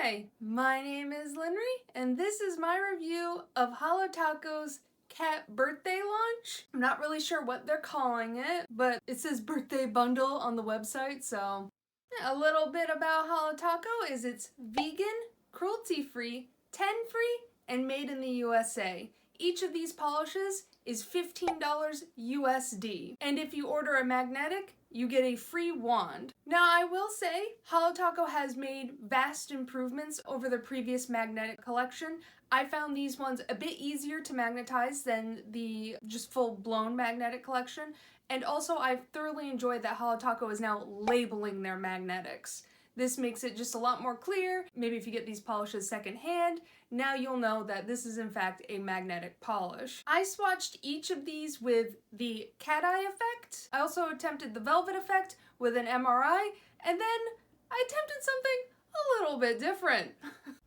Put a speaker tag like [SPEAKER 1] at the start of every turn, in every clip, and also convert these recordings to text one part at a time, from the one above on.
[SPEAKER 1] Hi, my name is Linry, and this is my review of HoloTaco's cat birthday launch. I'm not really sure what they're calling it, but it says birthday bundle on the website, so a little bit about HoloTaco is it's vegan, cruelty-free, 10-free, and made in the USA. Each of these polishes is $15 USD. And if you order a magnetic, you get a free wand. Now I will say, HoloTaco has made vast improvements over their previous magnetic collection. I found these ones a bit easier to magnetize than the just full-blown magnetic collection. And also I've thoroughly enjoyed that HoloTaco is now labeling their magnetics. This makes it just a lot more clear. Maybe if you get these polishes secondhand, now you'll know that this is in fact a magnetic polish. I swatched each of these with the cat eye effect. I also attempted the velvet effect with an MRI, and then I attempted something a little bit different.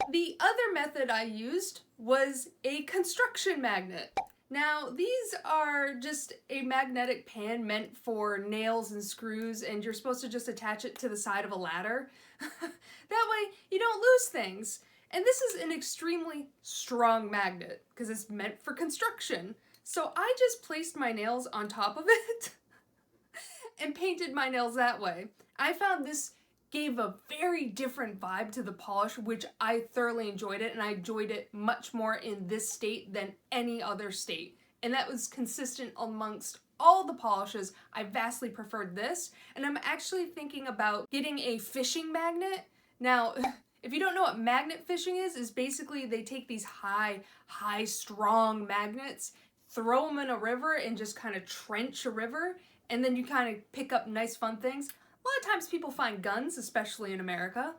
[SPEAKER 1] The other method I used was a construction magnet. Now, these are just a magnetic pan meant for nails and screws, and you're supposed to just attach it to the side of a ladder. That way, you don't lose things. And this is an extremely strong magnet, because it's meant for construction. So I just placed my nails on top of it and painted my nails that way. I found this gave a very different vibe to the polish, which I thoroughly enjoyed it, and I enjoyed it much more in this state than any other state. And that was consistent amongst all the polishes. I vastly preferred this, and I'm actually thinking about getting a fishing magnet. Now, if you don't know what magnet fishing is basically they take these high, strong magnets, throw them in a river, and just kind of trench a river, and then you kind of pick up nice fun things. A lot of times people find guns, especially in America.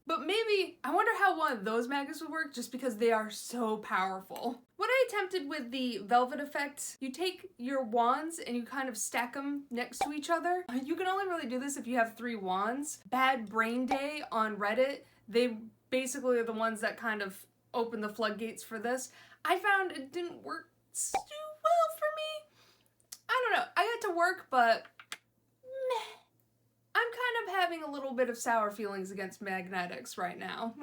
[SPEAKER 1] But maybe, I wonder how one of those magnets would work just because they are so powerful. What I attempted with the velvet effect, you take your wands and you kind of stack them next to each other. You can only really do this if you have 3 wands. Bad Brain Day on Reddit, they basically are the ones that kind of open the floodgates for this. I found it didn't work too well for me. I don't know, I got to work, but I'm kind of having a little bit of sour feelings against magnetics right now.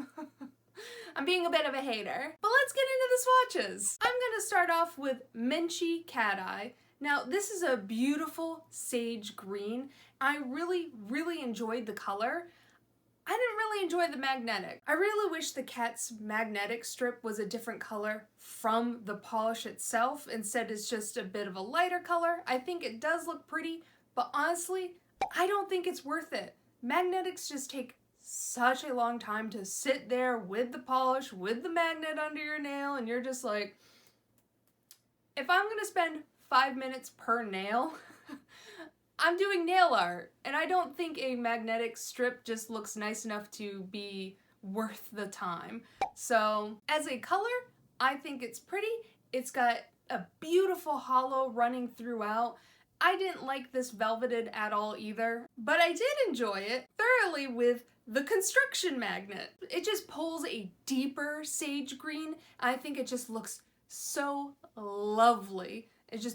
[SPEAKER 1] I'm being a bit of a hater. But let's get into the swatches. I'm gonna start off with Menchie Cat Eye. Now, this is a beautiful sage green. I really enjoyed the color. I didn't really enjoy the magnetic. I really wish the cat's magnetic strip was a different color from the polish itself. Instead, it's just a bit of a lighter color. I think it does look pretty, but honestly, I don't think it's worth it. Magnetics just take such a long time to sit there with the polish, with the magnet under your nail, and you're just like, if I'm gonna spend 5 minutes per nail, I'm doing nail art, and I don't think a magnetic strip just looks nice enough to be worth the time. So, as a color, I think it's pretty. It's got a beautiful hollow running throughout. I didn't like this velveted at all either, but I did enjoy it thoroughly with the construction magnet. It just pulls a deeper sage green. I think it just looks so lovely. I feel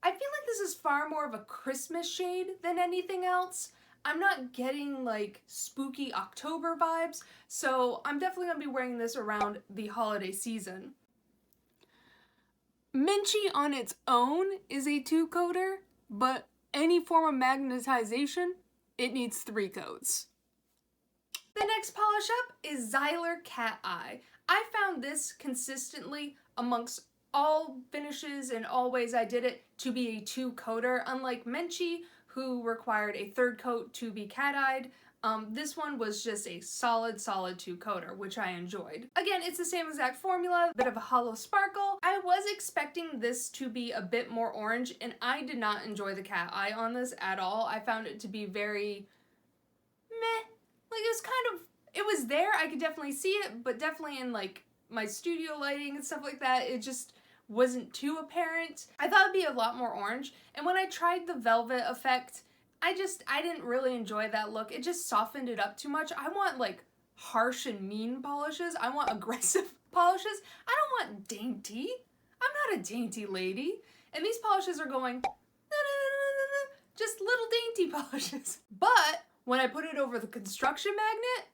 [SPEAKER 1] like this is far more of a Christmas shade than anything else. I'm not getting like spooky October vibes, so I'm definitely gonna be wearing this around the holiday season. Menchie on its own is a 2-coater, but any form of magnetization, it needs 3 coats. The next polish up is Zyler Cat Eye. I found this consistently amongst all finishes and all ways I did it to be a 2-coater, unlike Menchie, who required a 3rd coat to be cat-eyed. This one was just a solid 2-coater, which I enjoyed. Again, it's the same exact formula, bit of a hollow sparkle. I was expecting this to be a bit more orange, and I did not enjoy the cat eye on this at all. I found it to be very meh. Like, it was kind of, it was there, I could definitely see it, but definitely in like my studio lighting and stuff like that, it just wasn't too apparent. I thought it'd be a lot more orange, and when I tried the velvet effect, I didn't really enjoy that look. It just softened it up too much. I want like harsh and mean polishes. I want aggressive polishes. I don't want dainty. I'm not a dainty lady. And these polishes are going, just little dainty polishes. But when I put it over the construction magnet,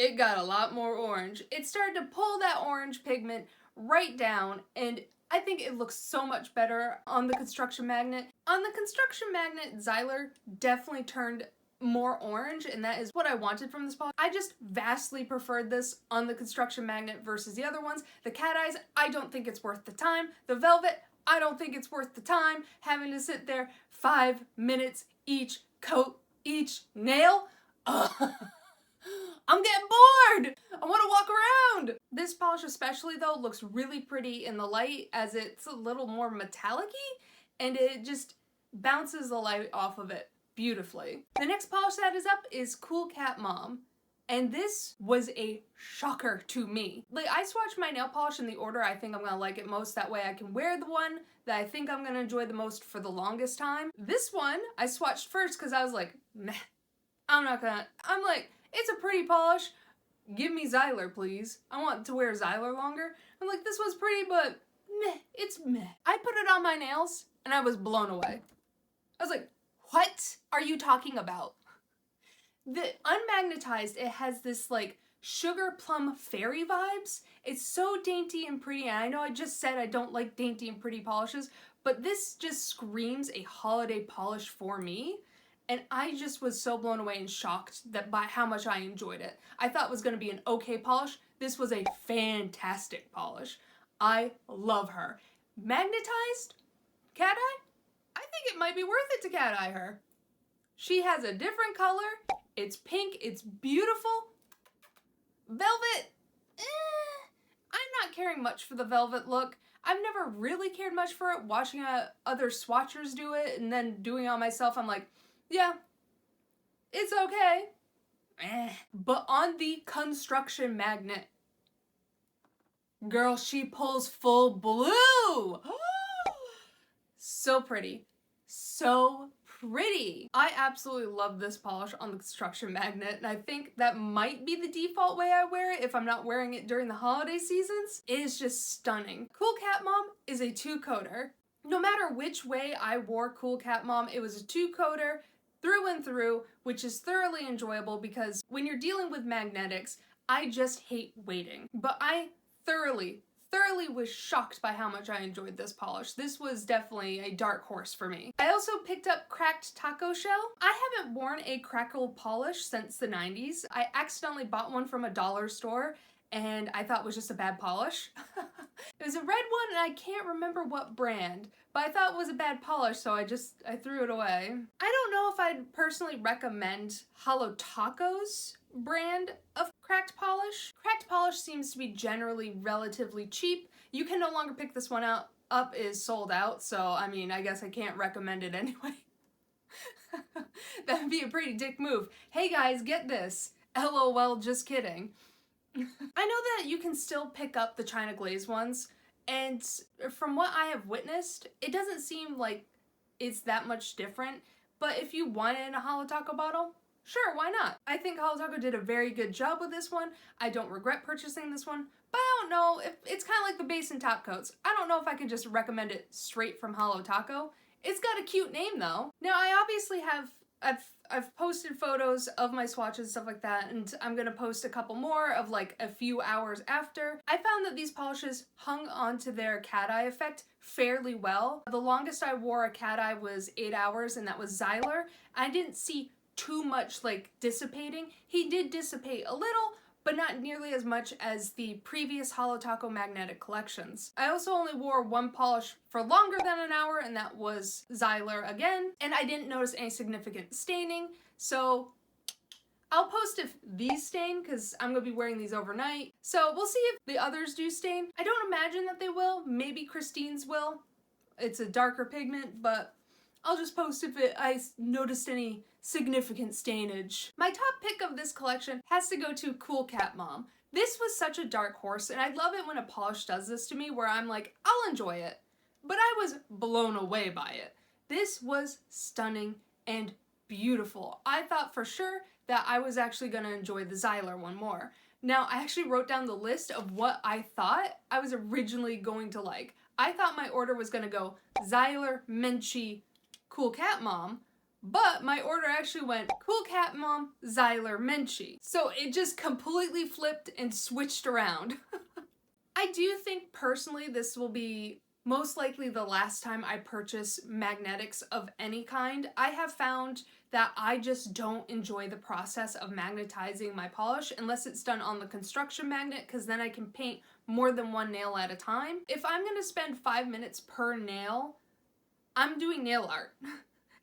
[SPEAKER 1] it got a lot more orange. It started to pull that orange pigment right down, and I think it looks so much better on the construction magnet. On the construction magnet, Zyler definitely turned more orange, and that is what I wanted from this polish. I just vastly preferred this on the construction magnet versus the other ones. The cat eyes, I don't think it's worth the time. The velvet, I don't think it's worth the time. Having to sit there 5 minutes each coat, each nail. I'm getting bored! I want to walk around! This polish especially though looks really pretty in the light as it's a little more metallic-y and it just bounces the light off of it beautifully. The next polish that is up is Cool Cat Mom. And this was a shocker to me. Like, I swatched my nail polish in the order I think I'm gonna like it most. That way I can wear the one that I think I'm gonna enjoy the most for the longest time. This one I swatched first because I was like, meh. I'm like, it's a pretty polish. Give me Zyler, please. I want to wear Zyler longer. I'm like, this one's pretty, but meh, it's meh. I put it on my nails and I was blown away. I was like, what are you talking about? The unmagnetized, it has this like sugar plum fairy vibes. It's so dainty and pretty, and I know I just said I don't like dainty and pretty polishes, but this just screams a holiday polish for me. And I just was so blown away and shocked that by how much I enjoyed it. I thought it was going to be an okay polish. This was a fantastic polish. I love her. Magnetized? Cat eye? I think it might be worth it to cat eye her. She has a different color. It's pink. It's beautiful. Velvet? I'm not caring much for the velvet look. I've never really cared much for it. Watching other swatchers do it and then doing it on myself, I'm like, yeah, it's okay. But on the construction magnet, girl, she pulls full blue. So pretty. So pretty. I absolutely love this polish on the construction magnet, and I think that might be the default way I wear it if I'm not wearing it during the holiday seasons. It is just stunning. Cool Cat Mom is a 2-coater. No matter which way I wore Cool Cat Mom, it was a 2-coater. Through and through, which is thoroughly enjoyable because when you're dealing with magnetics, I just hate waiting. But I thoroughly was shocked by how much I enjoyed this polish. This was definitely a dark horse for me. I also picked up Cracked Taco Shell. I haven't worn a crackle polish since the 90s. I accidentally bought one from a dollar store and I thought it was just a bad polish. It was a red one and I can't remember what brand, but I thought it was a bad polish, so I threw it away. I don't know if I'd personally recommend HoloTaco's brand of cracked polish. Cracked polish seems to be generally relatively cheap. You can no longer pick this one up, is sold out, so I mean, I guess I can't recommend it anyway. That would be a pretty dick move. Hey guys, get this. LOL, just kidding. I know that you can still pick up the China Glaze ones, and from what I have witnessed, it doesn't seem like it's that much different, but if you want it in a HoloTaco bottle, sure, why not? I think HoloTaco did a very good job with this one. I don't regret purchasing this one, but I don't know if it's kind of like the base and top coats. I don't know if I can just recommend it straight from HoloTaco. It's got a cute name though. Now I obviously I've posted photos of my swatches and stuff like that, and I'm gonna post a couple more of like a few hours after. I found that these polishes hung onto their cat eye effect fairly well. The longest I wore a cat eye was 8 hours, and that was Zyler. I didn't see too much like dissipating. He did dissipate a little, but not nearly as much as the previous HoloTaco magnetic collections. I also only wore one polish for longer than an hour, and that was Zyler again, and I didn't notice any significant staining, so I'll post if these stain, because I'm going to be wearing these overnight. So we'll see if the others do stain. I don't imagine that they will. Maybe Christine's will. It's a darker pigment, but I'll just post if I noticed any significant stainage. My top pick of this collection has to go to Cool Cat Mom. This was such a dark horse, and I love it when a polish does this to me where I'm like, I'll enjoy it. But I was blown away by it. This was stunning and beautiful. I thought for sure that I was actually going to enjoy the Zyler one more. Now, I actually wrote down the list of what I thought I was originally going to like. I thought my order was going to go Zyler, Menchie, Cool Cat Mom, but my order actually went Cool Cat Mom, Zyler, Menchie. So it just completely flipped and switched around. I do think personally this will be most likely the last time I purchase magnetics of any kind. I have found that I just don't enjoy the process of magnetizing my polish unless it's done on the construction magnet, because then I can paint more than one nail at a time. If I'm gonna spend 5 minutes per nail, I'm doing nail art.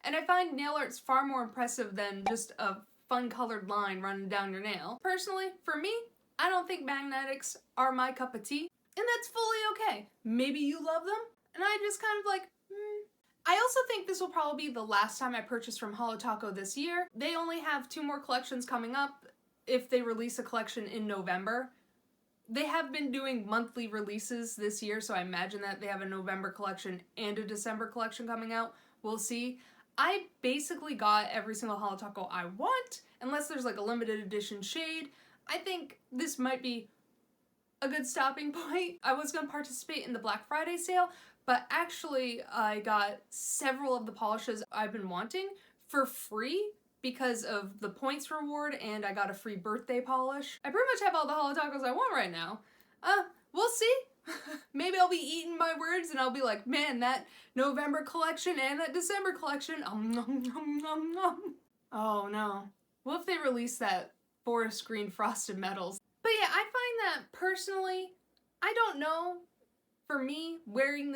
[SPEAKER 1] And I find nail art's far more impressive than just a fun colored line running down your nail. Personally, for me, I don't think magnetics are my cup of tea, and that's fully okay. Maybe you love them, and I just kind of like, I also think this will probably be the last time I purchase from HoloTaco this year. They only have 2 more collections coming up if they release a collection in November. They have been doing monthly releases this year, so I imagine that they have a November collection and a December collection coming out. We'll see. I basically got every single HoloTaco I want, unless there's like a limited edition shade. I think this might be a good stopping point. I was going to participate in the Black Friday sale, but actually I got several of the polishes I've been wanting for free because of the points reward, and I got a free birthday polish. I pretty much have all the HoloTacos I want right now. We'll see. Maybe I'll be eating my words and I'll be like, man, that November collection and that December collection, nom, nom, nom, nom. Oh no. What if they release that forest green frosted metals? But yeah, I find that personally, I don't know, for me, wearing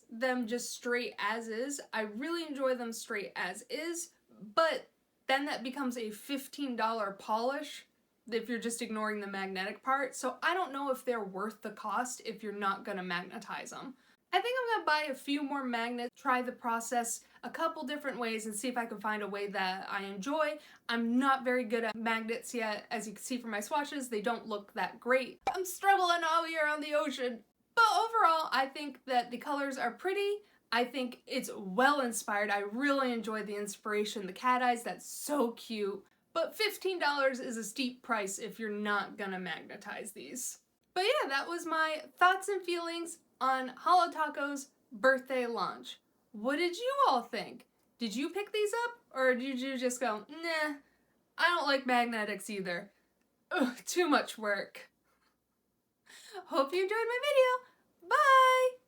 [SPEAKER 1] them just straight as is, I really enjoy them straight as is, but then that becomes a $15 polish if you're just ignoring the magnetic part, so I don't know if they're worth the cost if you're not gonna magnetize them. I think I'm gonna buy a few more magnets, try the process a couple different ways, and see if I can find a way that I enjoy. I'm not very good at magnets yet. As you can see from my swatches, they don't look that great. I'm struggling out here on the ocean. But overall, I think that the colors are pretty. I think it's well inspired. I really enjoy the inspiration. The cat eyes, that's so cute. But $15 is a steep price if you're not gonna magnetize these. But yeah, that was my thoughts and feelings on HoloTaco's birthday launch. What did you all think? Did you pick these up, or did you just go, nah, I don't like magnetics either. Ugh, too much work. Hope you enjoyed my video. Bye!